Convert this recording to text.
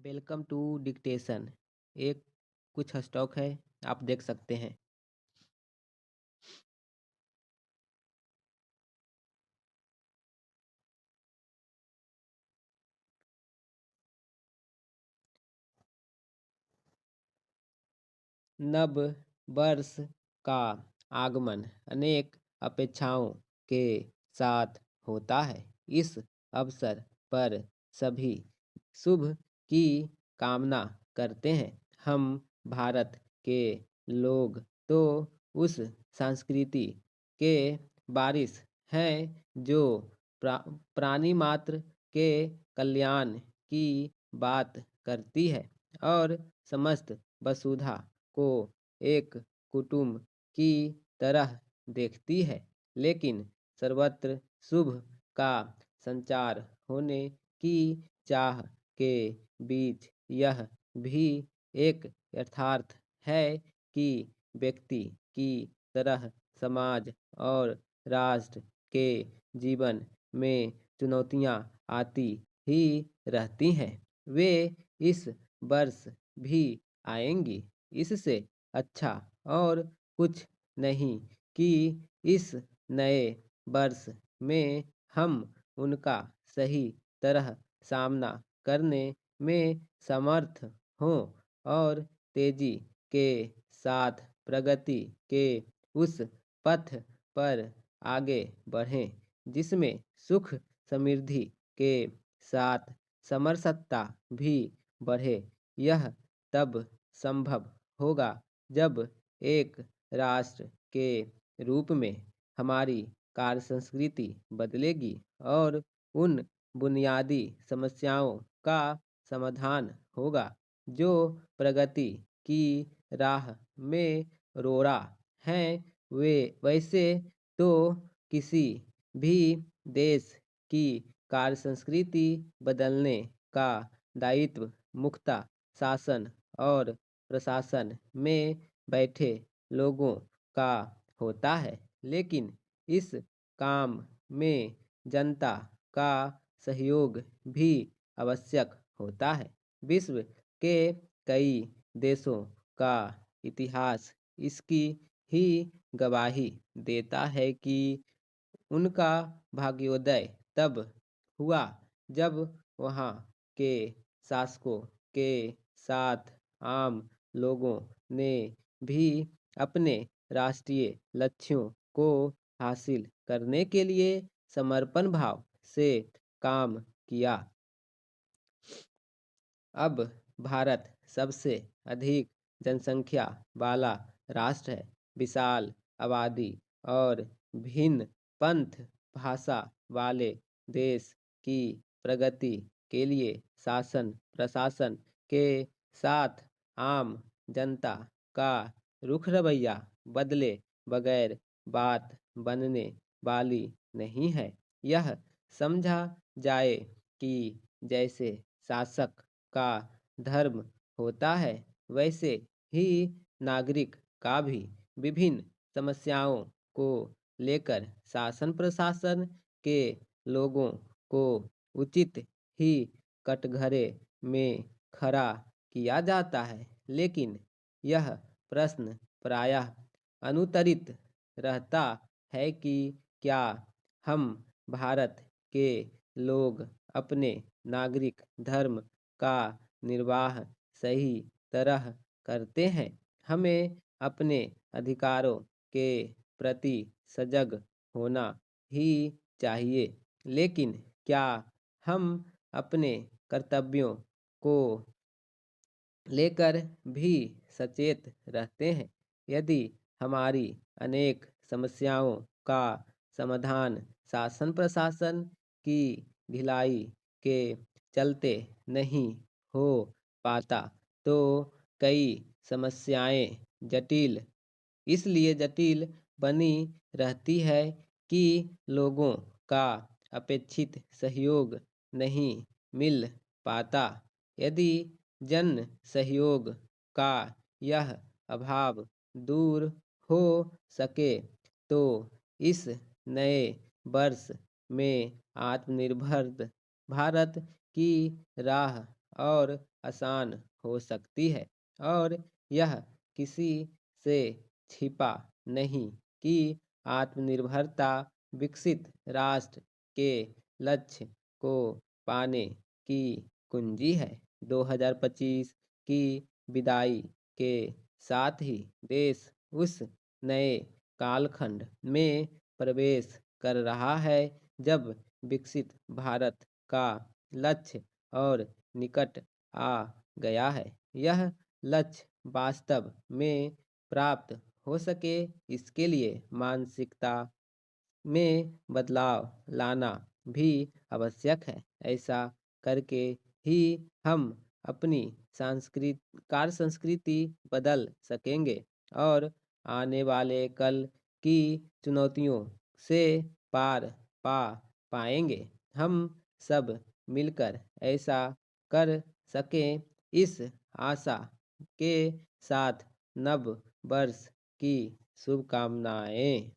Welcome to dictation. एक कुछ stock है, आप देख सकते हैं। नव वर्ष का आगमन अनेक अपेक्षाओं के साथ होता है। इस अवसर पर सभी शुभ की कामना करते हैं। हम भारत के लोग तो उस संस्कृति के वारिस हैं जो प्राणी मात्र के कल्याण की बात करती है और समस्त वसुधा को एक कुटुंब की तरह देखती है। लेकिन सर्वत्र शुभ का संचार होने की चाह के बीच यह भी एक यथार्थ है कि व्यक्ति की तरह समाज और राष्ट्र के जीवन में चुनौतियाँ आती ही रहती हैं। वे इस वर्ष भी आएंगी। इससे अच्छा और कुछ नहीं कि इस नए वर्ष में हम उनका सही तरह सामना करने में समर्थ हों और तेजी के साथ प्रगति के उस पथ पर आगे बढ़ें जिसमें सुख समृद्धि के साथ समरसता भी बढ़े। यह तब संभव होगा जब एक राष्ट्र के रूप में हमारी कार्य संस्कृति बदलेगी और उन बुनियादी समस्याओं का समाधान होगा जो प्रगति की राह में रोड़ा है। वे वैसे तो किसी भी देश की कार्य संस्कृति बदलने का दायित्व मुख्ता शासन और प्रशासन में बैठे लोगों का होता है, लेकिन इस काम में जनता का सहयोग भी आवश्यक होता है। विश्व के कई देशों का इतिहास इसकी ही गवाही देता है कि उनका भाग्योदय तब हुआ जब वहाँ के शासकों के साथ आम लोगों ने भी अपने राष्ट्रीय लक्ष्यों को हासिल करने के लिए समर्पण भाव से काम किया। अब भारत सबसे अधिक जनसंख्या वाला राष्ट्र है। विशाल आबादी और भिन्न पंथ भाषा वाले देश की प्रगति के लिए शासन प्रशासन के साथ आम जनता का रुख रवैया बदले बगैर बात बनने वाली नहीं है। यह समझा जाए कि जैसे शासक का धर्म होता है वैसे ही नागरिक का भी विभिन्न समस्याओं को लेकर शासन प्रशासन के लोगों को उचित ही कटघरे में खड़ा किया जाता है। लेकिन यह प्रश्न प्रायः अनुत्तरित रहता है कि क्या हम भारत के लोग अपने नागरिक धर्म का निर्वाह सही तरह करते हैं। हमें अपने अधिकारों के प्रति सजग होना ही चाहिए, लेकिन क्या हम अपने कर्तव्यों को लेकर भी सचेत रहते हैं? यदि हमारी अनेक समस्याओं का समाधान शासन प्रशासन की ढिलाई के चलते नहीं हो पाता तो कई समस्याएं जटिल इसलिए जटिल बनी रहती है कि लोगों का अपेक्षित सहयोग नहीं मिल पाता। यदि जन सहयोग का यह अभाव दूर हो सके तो इस नए वर्ष में आत्मनिर्भर भारत की राह और आसान हो सकती है। और यह किसी से छिपा नहीं कि आत्मनिर्भरता विकसित राष्ट्र के लक्ष्य को पाने की कुंजी है। 2025 की विदाई के साथ ही देश उस नए कालखंड में प्रवेश कर रहा है जब विकसित भारत का लक्ष्य और निकट आ गया है। यह लक्ष्य वास्तव में प्राप्त हो सके, इसके लिए मानसिकता में बदलाव लाना भी आवश्यक है। ऐसा करके ही हम अपनी कार्य संस्कृति बदल सकेंगे और आने वाले कल की चुनौतियों से पार पा पाएंगे। हम सब मिलकर ऐसा कर सकें, इस आशा के साथ नव वर्ष की शुभकामनाएं।